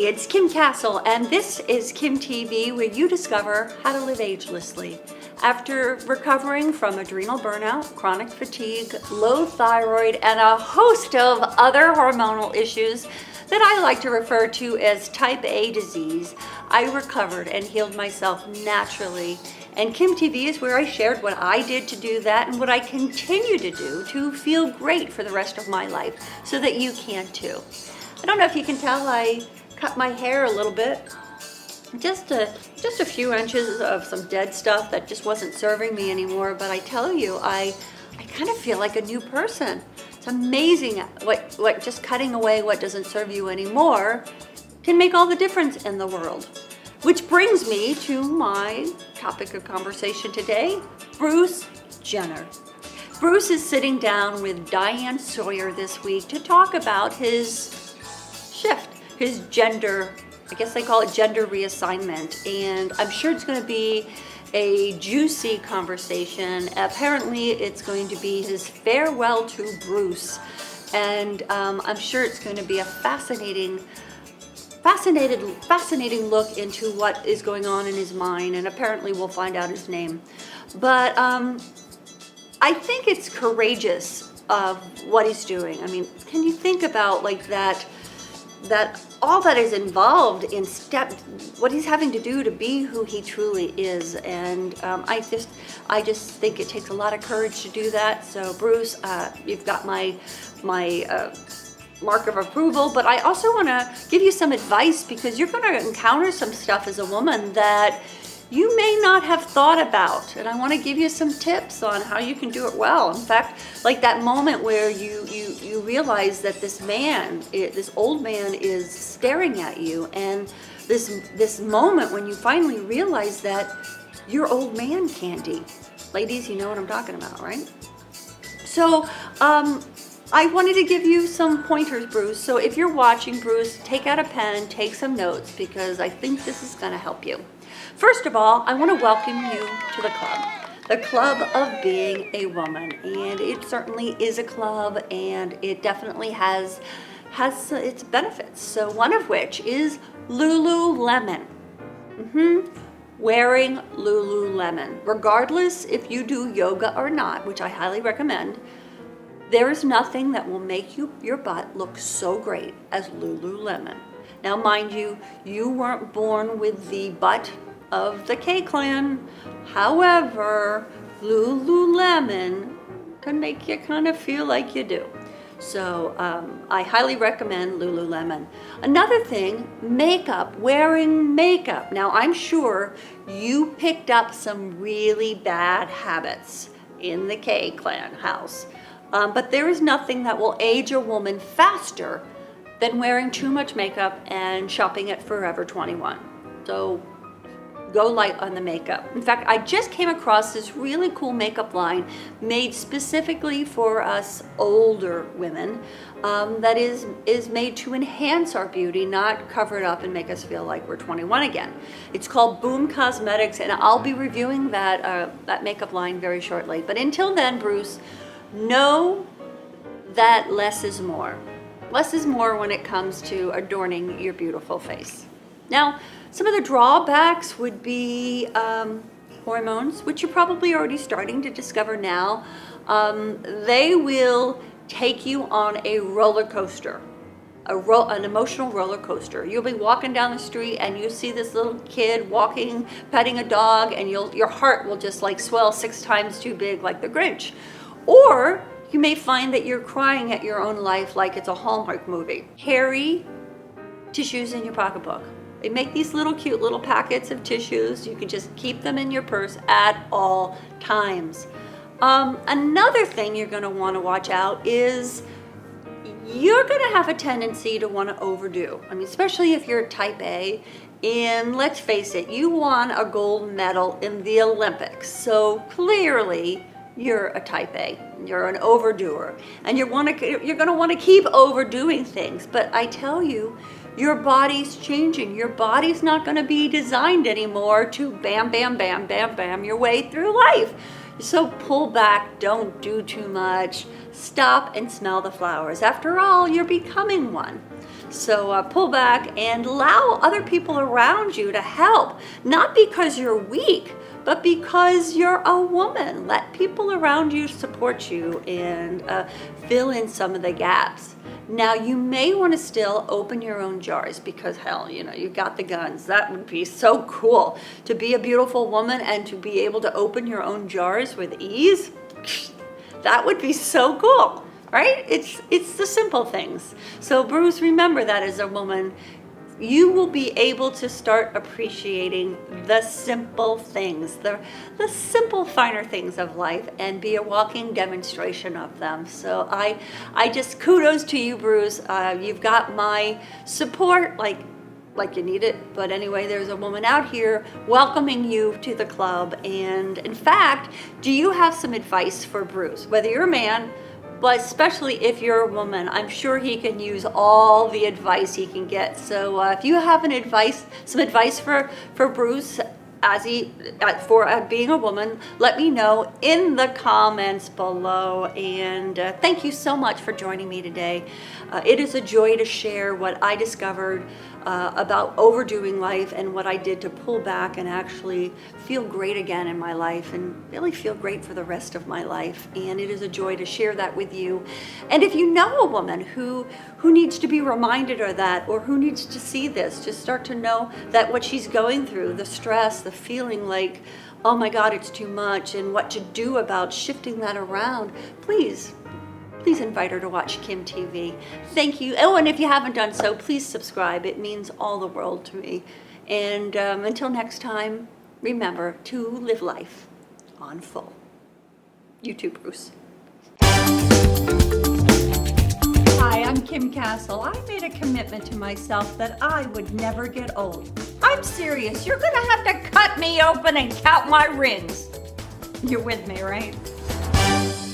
it's Kim Castle, and this is kimTV, where you discover how to live agelessly. After recovering from adrenal burnout, chronic fatigue, low thyroid, and a host of other hormonal issues that I like to refer to as type A disease, I recovered and healed myself naturally. And kimTV is where I shared what I did to do that and what I continue to do to feel great for the rest of my life, so that you can too. I don't know if you can tell, I cut my hair a little bit. Just a few inches of some dead stuff that just wasn't serving me anymore. But I tell you, I kind of feel like a new person. It's amazing what just cutting away what doesn't serve you anymore can make all the difference in the world. Which brings me to my topic of conversation today, Bruce Jenner. Bruce is sitting down with Diane Sawyer this week to talk about his shift, his gender, I guess they call it gender reassignment, and I'm sure it's going to be a juicy conversation. Apparently it's going to be his farewell to Bruce, and I'm sure it's going to be a fascinating look into what is going on in his mind, and apparently we'll find out his name. But I think it's courageous of what he's doing. I mean, can you think about like that all that is involved in what he's having to do to be who he truly is, and I just think it takes a lot of courage to do that. So Bruce, you've got my mark of approval, but I also want to give you some advice, because you're going to encounter some stuff as a woman that you may not have thought about, and I want to give you some tips on how you can do it well. In fact, like that moment where you realize that this old man is staring at you, and this moment when you finally realize that you're old man candy. Ladies, you know what I'm talking about, right? So I wanted to give you some pointers, Bruce. So if you're watching, Bruce, take out a pen, take some notes, because I think this is going to help you. First of all, I want to welcome you to the club of being a woman, and it certainly is a club, and it definitely has its benefits. So one of which is Lululemon. Wearing Lululemon, regardless if you do yoga or not, which I highly recommend. There is nothing that will make your butt look so great as Lululemon. Now, mind you, you weren't born with the butt of the K-Clan. However, Lululemon can make you kind of feel like you do. So I highly recommend Lululemon. Another thing, makeup, wearing makeup. Now, I'm sure you picked up some really bad habits in the K-Clan house. But there is nothing that will age a woman faster than wearing too much makeup and shopping at Forever 21. So go light on the makeup. In fact, I just came across this really cool makeup line made specifically for us older women, that is made to enhance our beauty, not cover it up and make us feel like we're 21 again. It's called Boom Cosmetics, and I'll be reviewing that makeup line very shortly. But until then, Bruce, know that less is more. Less is more when it comes to adorning your beautiful face. Now, some of the drawbacks would be hormones, which you're probably already starting to discover now. They will take you on a roller coaster, an emotional roller coaster. You'll be walking down the street and you see this little kid walking, petting a dog, and your heart will just like swell 6 times too big, like the Grinch. Or you may find that you're crying at your own life like it's a Hallmark movie. Carry tissues in your pocketbook. They make these little cute little packets of tissues. You can just keep them in your purse at all times. Another thing you're going to want to watch out is you're going to have a tendency to want to overdo. I mean, especially if you're type A. And let's face it, you won a gold medal in the Olympics. So clearly, you're a type A, you're an overdoer, and you're going to want to keep overdoing things. But I tell you, your body's changing. Your body's not going to be designed anymore to bam, bam, bam, bam, bam your way through life. So pull back, don't do too much, stop and smell the flowers. After all, you're becoming one. So pull back and allow other people around you to help, not because you're weak, but because you're a woman. Let people around you support you and fill in some of the gaps. Now, you may want to still open your own jars because, hell, you know, you got the guns. That would be so cool to be a beautiful woman and to be able to open your own jars with ease. That would be so cool, right? It's the simple things. So, Bruce, remember that as a woman, you will be able to start appreciating the simple things, the simple finer things of life, and be a walking demonstration of them. So I just kudos to you, Bruce. You've got my support like you need it. But anyway, there's a woman out here welcoming you to the club. And in fact, do you have some advice for Bruce? Whether you're a man, but especially if you're a woman, I'm sure he can use all the advice he can get. So if you have some advice for Bruce for being a woman, let me know in the comments below. And thank you so much for joining me today. It is a joy to share what I discovered about overdoing life and what I did to pull back and actually feel great again in my life and really feel great for the rest of my life. And it is a joy to share that with you. And if you know a woman who needs to be reminded of that, or who needs to see this, just start to know that what she's going through, the stress, the feeling like, oh my God, it's too much, and what to do about shifting that around, please invite her to watch kimTV. Thank you. Oh, and if you haven't done so, please subscribe. It means all the world to me. And until next time, remember to live life on full. You too, Bruce. Hi, I'm Kim Castle. I made a commitment to myself that I would never get old. I'm serious. You're gonna have to cut me open and count my rings. You're with me, right?